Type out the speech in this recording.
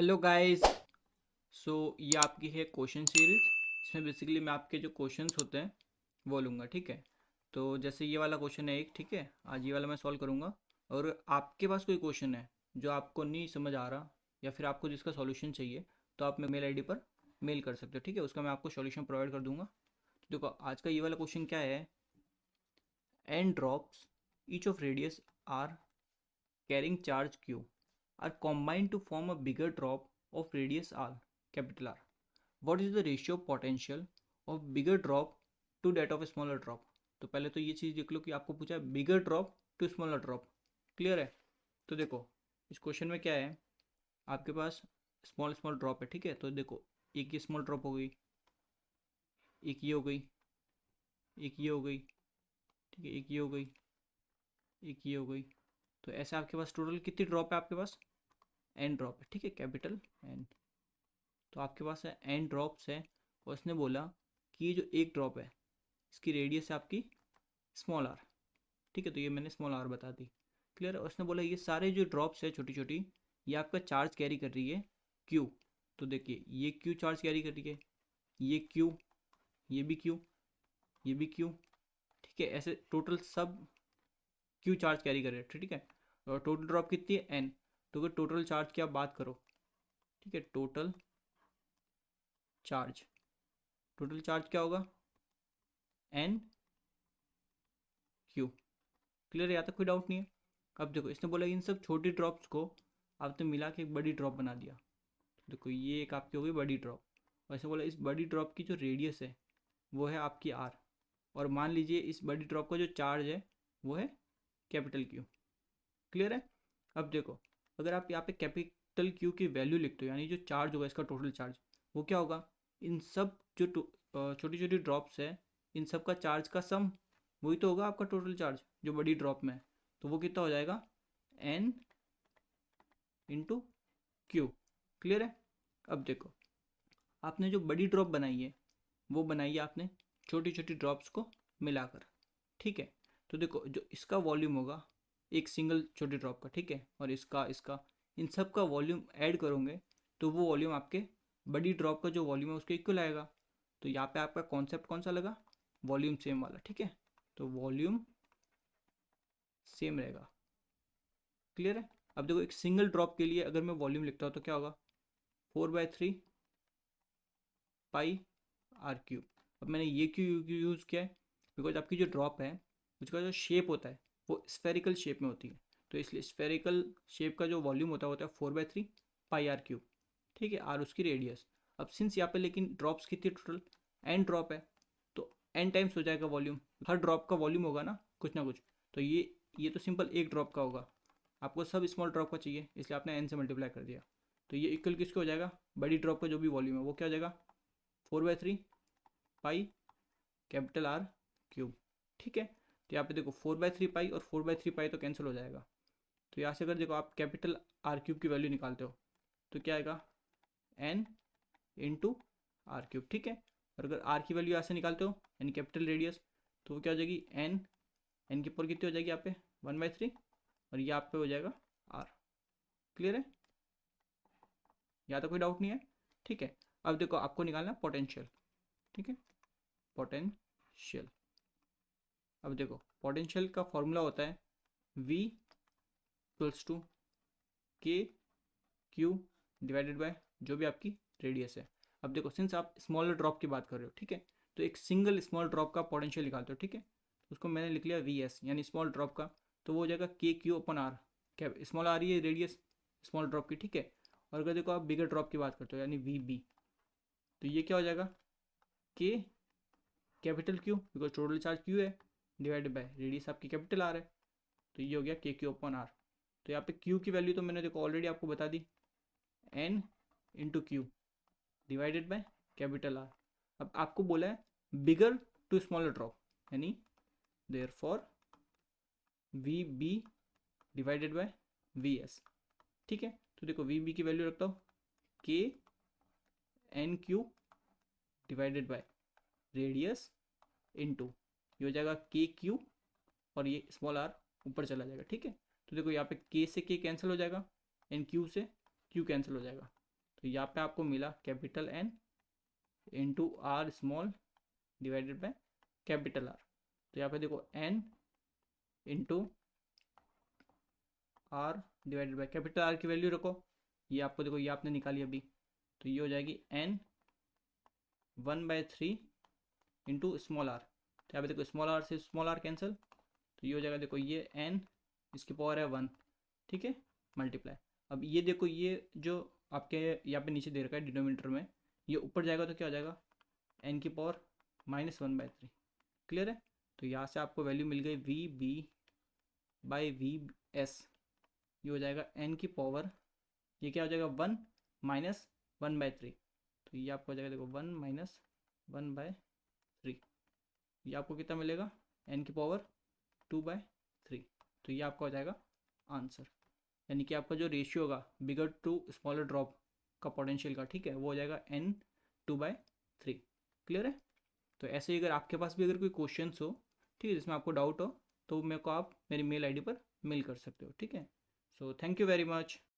Hello guys. ये आपकी है क्वेश्चन सीरीज। इसमें बेसिकली मैं आपके जो क्वेश्चंस होते हैं वो लूँगा, ठीक है। तो जैसे ये वाला क्वेश्चन है एक, ठीक है, आज ये वाला मैं सॉल्व करूँगा। और आपके पास कोई क्वेश्चन है जो आपको नहीं समझ आ रहा या फिर आपको जिसका सॉल्यूशन चाहिए, तो आप मेल आईडी पर मेल कर सकते हो, ठीक है। उसका मैं आपको सॉल्यूशन प्रोवाइड कर दूंगा। देखो आज का ये वाला क्वेश्चन क्या है। N drops each of radius R carrying charge q are combined to form a bigger drop of radius r, capital R. What is the ratio of potential of bigger drop to that of a smaller drop? तो पहले तो ये चीज़ देख लो कि आपको पूछा है bigger drop to smaller drop. Clear है। तो देखो इस क्वेश्चन में क्या है, आपके पास स्मॉल स्मॉल ड्रॉप है, ठीक है। तो देखो एक ये स्मॉल ड्रॉप हो गई, एक ये हो गई, एक ये हो गई, ठीक है, एक ये हो गई, एक ये हो गई। तो ऐसे आपके पास टोटल कितनी ड्रॉप है आपके पास? एन ड्रॉप है, ठीक है, कैपिटल एन। तो आपके पास है एन ड्रॉप्स है। और उसने बोला कि ये जो एक ड्रॉप है इसकी रेडियस है आपकी स्मॉल आर, ठीक है। तो ये मैंने स्मॉल आर बता दी। क्लियर है। उसने बोला ये सारे जो ड्रॉप्स है छोटी छोटी, ये आपका चार्ज कैरी कर रही है क्यू। तो देखिए ये क्यू चार्ज कैरी कर रही है, ये क्यू, ये भी क्यू, ये भी क्यू, ठीक है। ऐसे टोटल सब क्यू चार्ज कैरी कर रहे हैं, ठीक है। और टोटल ड्रॉप कितनी है एन। तो अगर टोटल चार्ज की आप बात करो, ठीक है, टोटल चार्ज, टोटल चार्ज क्या होगा? N Q. क्लियर है, यहाँ तक कोई डाउट नहीं है। अब देखो इसने बोला इन सब छोटी ड्रॉप्स को आपने मिला के एक बड़ी ड्रॉप बना दिया। तो देखो ये एक आपकी हो गई बड़ी ड्रॉप। वैसे बोला इस बड़ी ड्रॉप की जो रेडियस है वो है आपकी आर। और मान लीजिए इस बड़ी ड्रॉप का जो चार्ज है वो है कैपिटल क्यू। क्लियर है। अब देखो अगर आप यहाँ पे कैपिटल क्यू की वैल्यू लिखते हो, यानी जो चार्ज होगा इसका टोटल चार्ज, वो क्या होगा? इन सब जो छोटी छोटी ड्रॉप्स है इन सब का चार्ज का सम, वही तो होगा आपका टोटल चार्ज जो बड़ी ड्रॉप में है। तो वो कितना हो जाएगा? N into Q. क्लियर है। अब देखो आपने जो बड़ी ड्रॉप बनाई है वो बनाई है आपने छोटी छोटी ड्रॉप्स को मिलाकर, ठीक है। तो देखो जो इसका वॉल्यूम होगा एक सिंगल छोटी ड्रॉप का, ठीक है, और इसका इसका इन सब का वॉल्यूम ऐड करोगे तो वो वॉल्यूम आपके बड़ी ड्रॉप का जो वॉल्यूम है उसके इक्वल आएगा। तो यहाँ पे आपका कॉन्सेप्ट कौन सा लगा? वॉल्यूम सेम वाला, ठीक है। तो वॉल्यूम सेम रहेगा। क्लियर है। अब देखो एक सिंगल ड्रॉप के लिए अगर मैं वॉल्यूम लिखता हूँ तो क्या होगा? 4/3 पाई आर क्यूब। अब मैंने ये क्यों यूज़ किया है? बिकॉज आपकी जो ड्रॉप है उसका जो शेप होता है वो स्फेरिकल शेप में होती है। तो इसलिए स्फेरिकल शेप का जो वॉल्यूम होता है 4/3 पाई आर क्यूब, ठीक है। आर उसकी रेडियस। अब सिंस यहाँ पे लेकिन ड्रॉप्स कितनी टोटल? एन ड्रॉप है, तो एन टाइम्स हो जाएगा वॉल्यूम। हर ड्रॉप का वॉल्यूम होगा ना कुछ। तो ये तो सिंपल एक ड्रॉप का होगा, आपको सब स्मॉल ड्रॉप का चाहिए इसलिए आपने एन से मल्टीप्लाई कर दिया। तो ये इक्वल किसको हो जाएगा? बड़ी ड्रॉप का जो भी वॉल्यूम है वो क्या हो जाएगा? 4/3 पाई कैपिटल आर क्यूब, ठीक है। तो यहाँ पे देखो 4/3 पाई और 4/3 पाई तो कैंसिल हो जाएगा। तो यहाँ से अगर देखो आप कैपिटल आर क्यूब की वैल्यू निकालते हो तो क्या आएगा? एन इंटू आर क्यूब, ठीक है। और अगर आर की वैल्यू यहाँ से निकालते हो यानी कैपिटल रेडियस, तो वो क्या हो जाएगी? एन, एन की पावर कितनी हो जाएगी यहाँ पे? 1/3, और यहाँ पे हो जाएगा आर। क्लियर है, यहाँ तो कोई डाउट नहीं है, ठीक है। अब देखो आपको निकालना है पोटेंशियल, ठीक है, पोटेंशियल। अब देखो पोटेंशियल का फॉर्मूला होता है V इक्वल्स टू के क्यू डिवाइडेड बाय जो भी आपकी रेडियस है। अब देखो सिंस आप स्मॉलर ड्रॉप की बात कर रहे हो, ठीक है, तो एक सिंगल स्मॉल ड्रॉप का पोटेंशियल निकालते हो, ठीक है। उसको मैंने लिख लिया VS यानी स्मॉल ड्रॉप का। तो वो हो जाएगा के क्यू अपन आर। क्या स्मॉल आ रही है रेडियस स्मॉल ड्रॉप की, ठीक है। और अगर देखो आप बिगर ड्रॉप की बात करते हो यानी VB, तो ये क्या हो जाएगा? के capital Q because total charge Q है डिवाइडेड बाय रेडियस आपकी कैपिटल आर है। तो ये हो गया के क्यू अपन आर। तो यहाँ पे क्यू की वैल्यू तो मैंने देखो ऑलरेडी आपको बता दी, n into q divided by capital R. अब आपको बोला है बिगर टू स्मॉलर ड्रॉप यानी therefore V B divided by V S, ठीक है। तो देखो वी बी की वैल्यू रखता हूँ के N Q divided by radius into ये हो जाएगा के क्यू और ये स्मॉल आर ऊपर चला जाएगा, ठीक है। तो देखो यहाँ पे के से के कैंसिल हो जाएगा, एन क्यू से क्यू कैंसिल हो जाएगा। तो यहाँ पे आपको मिला capital N into R small divided by capital R. तो यहाँ पे देखो N into R divided by capital R की वैल्यू रखो, ये आपको देखो ये आपने निकाली अभी, तो ये हो जाएगी N 1/3 इंटू स्मॉल आर। तो यहाँ पे देखो स्मॉल आर से स्मॉल आर कैंसिल, तो ये हो जाएगा देखो ये N इसकी पावर है 1, ठीक है, मल्टीप्लाई। अब ये देखो ये जो आपके यहाँ पे नीचे दे रखा है डिनोमिनेटर में, ये ऊपर जाएगा तो क्या हो जाएगा N की पावर -1/3। क्लियर है? तो यहाँ से आपको वैल्यू मिल गई VB/VS, ये हो जाएगा N की पावर, ये क्या हो जाएगा 1 माइनस 1/3, तो ये आपको हो जाएगा देखो 1 माइनस 1/3, ये आपको कितना मिलेगा N की पावर 2/3। तो ये आपका हो जाएगा आंसर, यानी कि आपका जो रेशियो होगा बिगर टू स्मॉलर ड्रॉप का पोटेंशियल का, ठीक है, वो हो जाएगा N 2/3। क्लियर है? तो ऐसे ही अगर आपके पास भी अगर कोई क्वेश्चंस हो, ठीक है, जिसमें आपको डाउट हो, तो मेरे को आप मेरी मेल आईडी पर मेल कर सकते हो, ठीक है। So thank you very much.